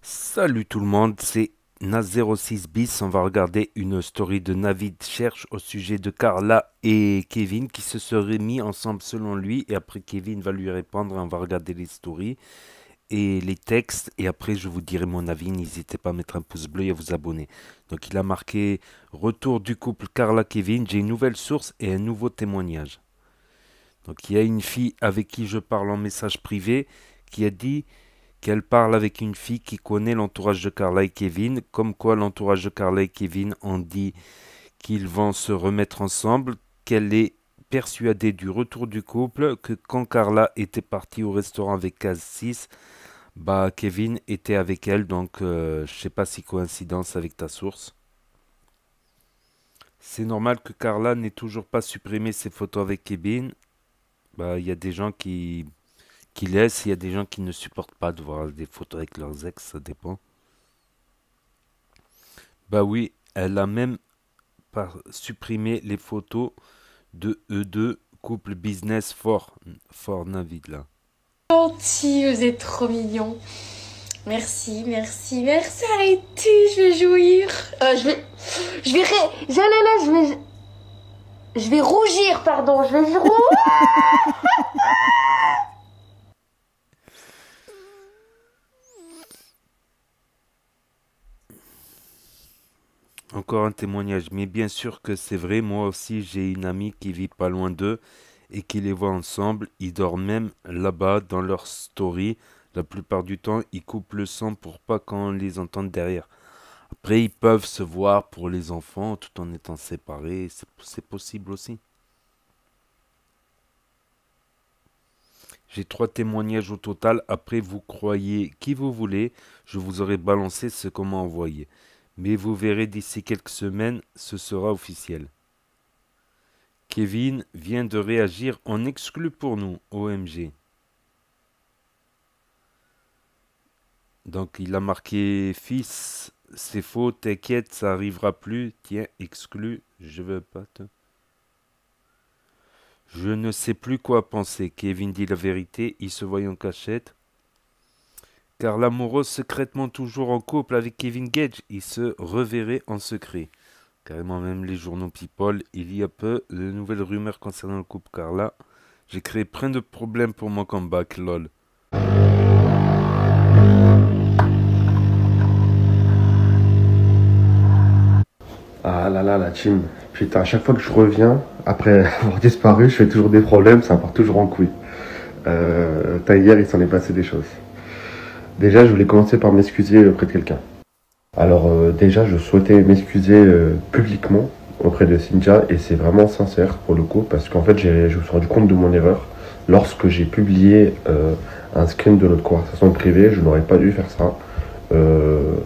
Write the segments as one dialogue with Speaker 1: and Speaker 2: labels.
Speaker 1: Salut tout le monde, c'est Na06 bis. On va regarder une story de Navid Cherche au sujet de Carla et Kevin qui se seraient mis ensemble selon lui. Et après, Kevin va lui répondre. On va regarder les stories et les textes. Et après, je vous dirai mon avis. N'hésitez pas à mettre un pouce bleu et à vous abonner. Donc, il a marqué retour du couple Carla-Kevin. J'ai une nouvelle source et un nouveau témoignage. Donc, il y a une fille avec qui je parle en message privé qui a dit qu'elle parle avec une fille qui connaît l'entourage de Carla et Kevin, comme quoi l'entourage de Carla et Kevin ont dit qu'ils vont se remettre ensemble, qu'elle est persuadée du retour du couple, que quand Carla était partie au restaurant avec Cassis, bah Kevin était avec elle, donc je sais pas si coïncidence avec ta source. C'est normal que Carla n'ait toujours pas supprimé ses photos avec Kevin. Bah il y a des gens qui laissent, il y a des gens qui ne supportent pas de voir des photos avec leurs ex, ça dépend. Bah oui, elle a même supprimé les photos de eux deux, couple business fort Navid là.
Speaker 2: Gentil, vous êtes trop mignon. Merci, merci, merci. Arrêtez, je vais jouir. Je vais rougir, pardon. Je vais rougir.
Speaker 1: Encore un témoignage, mais bien sûr que c'est vrai, moi aussi j'ai une amie qui vit pas loin d'eux et qui les voit ensemble, ils dorment même là-bas dans leur story. La plupart du temps, ils coupent le son pour pas qu'on les entende derrière. Après, ils peuvent se voir pour les enfants tout en étant séparés, c'est possible aussi. J'ai trois témoignages au total. Après, vous croyez qui vous voulez. Je vous aurai balancé ce qu'on m'a envoyé. Mais vous verrez d'ici quelques semaines, ce sera officiel. Kevin vient de réagir en exclu pour nous, OMG. Donc il a marqué fils, c'est faux, t'inquiète, ça arrivera plus. Tiens, exclu, je veux pas te. Je ne sais plus quoi penser. Kevin dit la vérité, il se voit en cachette. Car l'amoureuse secrètement toujours en couple avec Kevin Gage, il se reverrait en secret. Carrément même les journaux People, il y a peu de nouvelles rumeurs concernant le couple Carla. J'ai créé plein de problèmes pour mon comeback, lol.
Speaker 3: Ah là là, la team. Putain, à chaque fois que je reviens, après avoir disparu, je fais toujours des problèmes, ça part toujours en couille. Hier, il s'en est passé des choses. Déjà, je voulais commencer par m'excuser auprès de quelqu'un. Alors, déjà, je souhaitais m'excuser publiquement auprès de Cynthia, et c'est vraiment sincère pour le coup, parce qu'en fait, je me suis rendu compte de mon erreur lorsque j'ai publié un screen de notre conversation privée. Je n'aurais pas dû faire ça. Euh,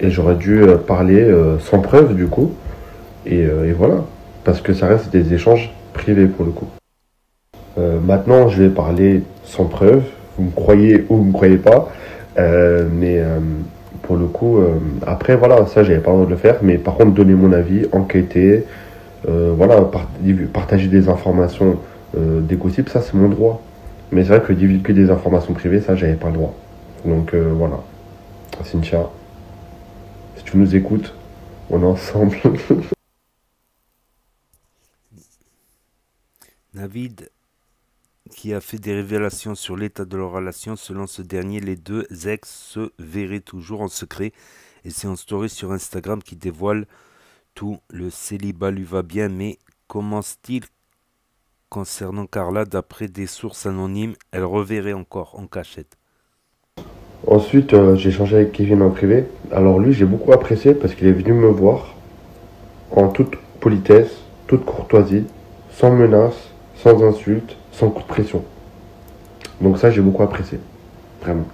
Speaker 3: et j'aurais dû parler sans preuve, du coup. Et voilà, parce que ça reste des échanges privés pour le coup. Maintenant, je vais parler sans preuve, vous me croyez ou vous me croyez pas, mais pour le coup, après voilà, ça j'avais pas le droit de le faire, mais par contre donner mon avis, enquêter, voilà, partager des informations, des gossips, ça c'est mon droit. Mais c'est vrai que divulguer des informations privées, ça j'avais pas le droit. Donc voilà, Cynthia, si tu nous écoutes, on est ensemble.
Speaker 1: Navid, qui a fait des révélations sur l'état de leur relation, selon ce dernier, les deux ex se verraient toujours en secret. Et c'est une story sur Instagram qui dévoile tout. Le célibat lui va bien, mais commence-t-il concernant Carla? D'après des sources anonymes, elle reverrait encore en cachette.
Speaker 3: Ensuite, j'ai échangé avec Kevin en privé. Alors lui, j'ai beaucoup apprécié parce qu'il est venu me voir en toute politesse, toute courtoisie, sans menace, sans insulte, sans coup de pression. Donc ça, j'ai beaucoup apprécié, vraiment.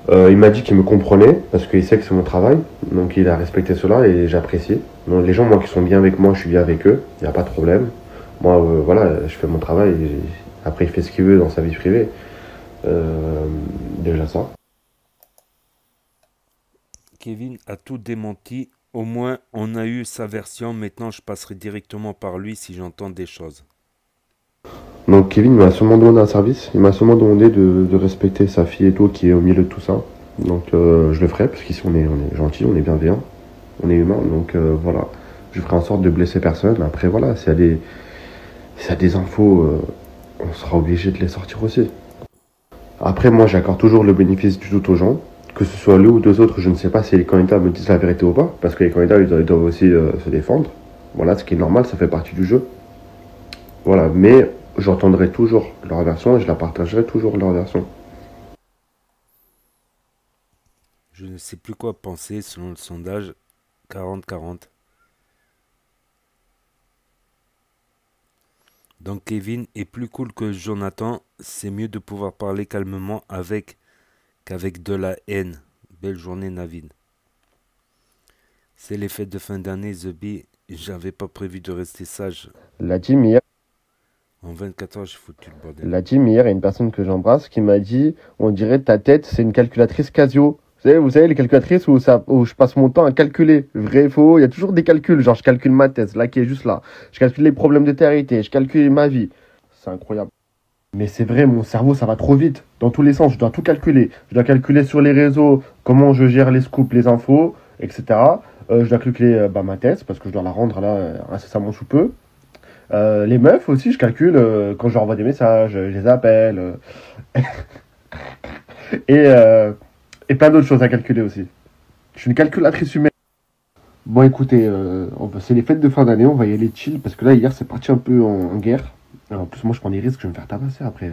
Speaker 3: Il m'a dit qu'il me comprenait parce qu'il sait que c'est mon travail, donc il a respecté cela et j'apprécie. Donc les gens, moi, qui sont bien avec moi, je suis bien avec eux, il n'y a pas de problème. Moi, voilà, je fais mon travail et après il fait ce qu'il veut dans sa vie privée. Euh, Déjà ça.
Speaker 1: Kevin a tout démenti. Au moins, on a eu sa version. Maintenant, je passerai directement par lui si j'entends des choses.
Speaker 3: Donc Kevin m'a sûrement demandé un service, il m'a sûrement demandé de respecter sa fille et tout qui est au milieu de tout ça. Donc je le ferai, parce qu'ici on est gentil, on est bienveillant, on est humain, donc voilà. Je ferai en sorte de blesser personne. Après voilà, s'il y a des infos, on sera obligé de les sortir aussi. Après moi j'accorde toujours le bénéfice du doute aux gens, que ce soit l'un ou deux autres, je ne sais pas si les candidats me disent la vérité ou pas, parce que les candidats ils doivent aussi se défendre. Voilà, ce qui est normal, ça fait partie du jeu. Voilà, mais j'entendrai toujours leur version et je la partagerai toujours leur version.
Speaker 1: Je ne sais plus quoi penser selon le sondage 40-40. Donc Kevin est plus cool que Jonathan. C'est mieux de pouvoir parler calmement qu'avec de la haine. Belle journée Navid. C'est les fêtes de fin d'année, The Bee. J'avais pas prévu de rester sage.
Speaker 3: La team hier,
Speaker 1: En 24 heures, j'ai foutu le bordel.
Speaker 3: la team hier, il y a une personne que j'embrasse qui m'a dit, on dirait ta tête, c'est une calculatrice Casio. Vous savez les calculatrices où je passe mon temps à calculer. Vrai, faux, il y a toujours des calculs. Genre, je calcule ma thèse, là qui est juste là. Je calcule les problèmes de TRT, je calcule ma vie. C'est incroyable. Mais c'est vrai, mon cerveau, ça va trop vite. Dans tous les sens, je dois tout calculer. Je dois calculer sur les réseaux comment je gère les scoops, les infos, etc. Je dois calculer ma thèse, parce que je dois la rendre là incessamment sous peu. Les meufs aussi, je calcule quand je leur envoie des messages, je les appelle. Et, euh, et plein d'autres choses à calculer aussi. Je suis une calculatrice humaine. Bon, écoutez, c'est les fêtes de fin d'année, on va y aller chill, parce que là, hier, c'est parti un peu en guerre. Alors, en plus, moi, je prends des risques, je vais me faire tabasser après.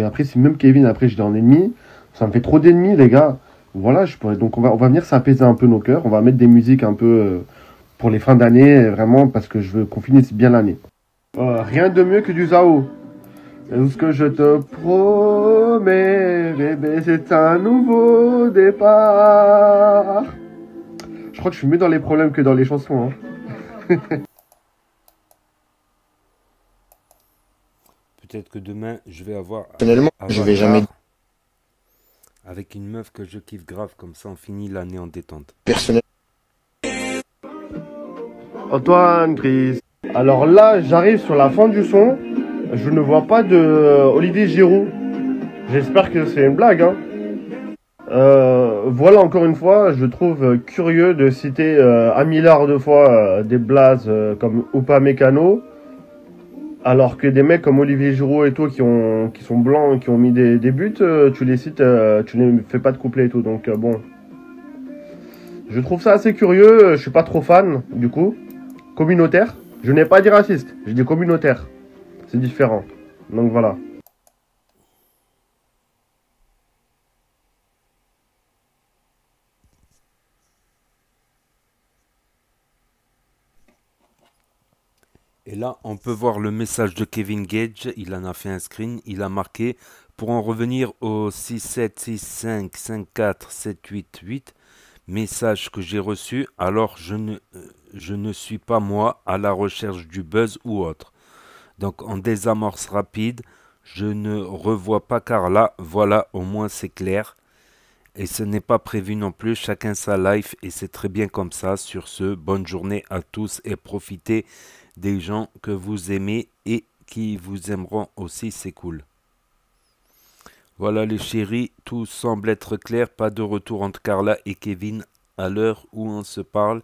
Speaker 3: Après, si même Kevin, après, je l'ai en ennemi, ça me fait trop d'ennemis, les gars. Voilà, donc on va venir s'apaiser un peu nos cœurs, on va mettre des musiques un peu pour les fins d'année, vraiment, parce que je veux qu'on finisse bien l'année. Rien de mieux que du Zao. Tout ce que je te promets, bébé, c'est un nouveau départ. Je crois que je suis mieux dans les problèmes que dans les chansons. Hein.
Speaker 1: Peut-être que demain, je vais avoir
Speaker 4: Personnellement, je vais jamais
Speaker 1: marre avec une meuf que je kiffe grave. Comme ça, on finit l'année en détente.
Speaker 4: personnellement.
Speaker 3: Antoine, Chris. Alors là, j'arrive sur la fin du son. Je ne vois pas de Olivier Giroud. J'espère que c'est une blague. Hein. Voilà, encore une fois, je trouve curieux de citer un milliard de fois des blazes comme Upamecano, alors que des mecs comme Olivier Giroud et tout qui sont blancs, qui ont mis des buts, tu les cites, tu ne fais pas de couplet et tout. Donc bon, je trouve ça assez curieux. Je suis pas trop fan du coup. Communautaire. Je n'ai pas dit raciste, j'ai dit communautaire. C'est différent. Donc voilà.
Speaker 1: Et là, on peut voir le message de Kevin Gage. Il en a fait un screen. Il a marqué pour en revenir au 676554788. Message que j'ai reçu. Alors, je ne suis pas moi à la recherche du buzz ou autre. Donc, en désamorce rapide, je ne revois pas Carla. Voilà, au moins c'est clair. Et ce n'est pas prévu non plus. Chacun sa life et c'est très bien comme ça. Sur ce, bonne journée à tous et profitez des gens que vous aimez et qui vous aimeront aussi, c'est cool. Voilà les chéris, tout semble être clair, pas de retour entre Carla et Kevin à l'heure où on se parle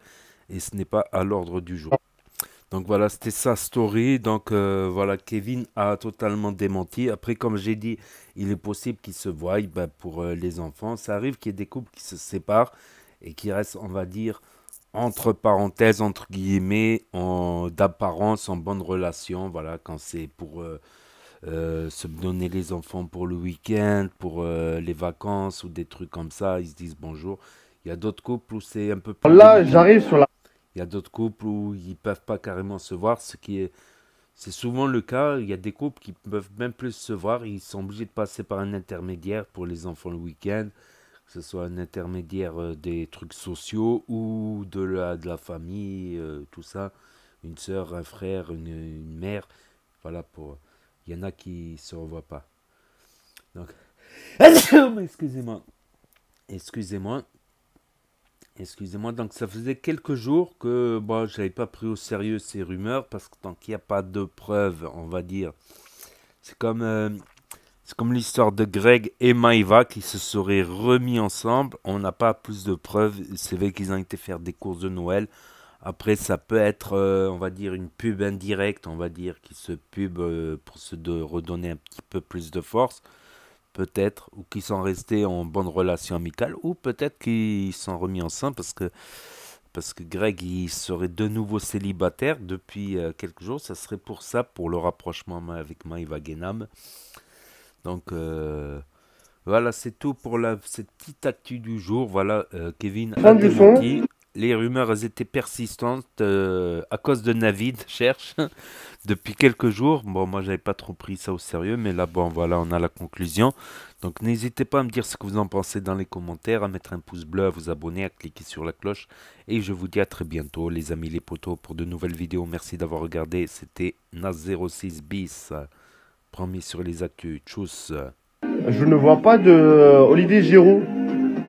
Speaker 1: et ce n'est pas à l'ordre du jour. Donc voilà, c'était sa story. Donc voilà, Kevin a totalement démenti. Après, comme j'ai dit, il est possible qu'ils se voient pour les enfants. Ça arrive qu'il y ait des couples qui se séparent et qui restent, on va dire, entre parenthèses, entre guillemets, d'apparence, en bonne relation. Voilà, quand c'est pour se donner les enfants pour le week-end, pour les vacances ou des trucs comme ça, ils se disent bonjour. Il y a d'autres couples où c'est un peu plus
Speaker 3: Là,
Speaker 1: délicat.
Speaker 3: j'arrive sur la...
Speaker 1: Il y a d'autres couples où ils peuvent pas carrément se voir, c'est souvent le cas. Il y a des couples qui peuvent même plus se voir, ils sont obligés de passer par un intermédiaire pour les enfants le week-end, que ce soit un intermédiaire des trucs sociaux ou de la famille, tout ça, une sœur, un frère, une mère, voilà pour. Il y en a qui se revoient pas. Donc, excusez-moi, excusez-moi. Excusez-moi, donc ça faisait quelques jours que bon, je n'avais pas pris au sérieux ces rumeurs parce que tant qu'il n'y a pas de preuves, on va dire, c'est comme C'est comme l'histoire de Greg et Maïva qui se seraient remis ensemble. On n'a pas plus de preuves. C'est vrai qu'ils ont été faire des courses de Noël. Après, ça peut être, on va dire, une pub indirecte, on va dire, qui se pub pour se redonner un petit peu plus de force. Peut-être, ou qui sont restés en bonne relation amicale, ou peut-être qu'ils sont remis ensemble parce que Greg il serait de nouveau célibataire depuis quelques jours. Ça serait pour ça, pour le rapprochement avec Maïva Genam. Donc voilà, c'est tout pour cette petite actu du jour. Voilà, Kevin a
Speaker 3: Fin du son.
Speaker 1: démenti. Les rumeurs elles étaient persistantes à cause de Navid, cherche, depuis quelques jours. Bon, moi, j'avais pas trop pris ça au sérieux, mais là, bon, voilà, on a la conclusion. Donc, n'hésitez pas à me dire ce que vous en pensez dans les commentaires, à mettre un pouce bleu, à vous abonner, à cliquer sur la cloche. Et je vous dis à très bientôt, les amis, les potos, pour de nouvelles vidéos. Merci d'avoir regardé. C'était Nas06 bis, premier sur les actus. Tchuss.
Speaker 3: Je ne vois pas de Olivier Giroud.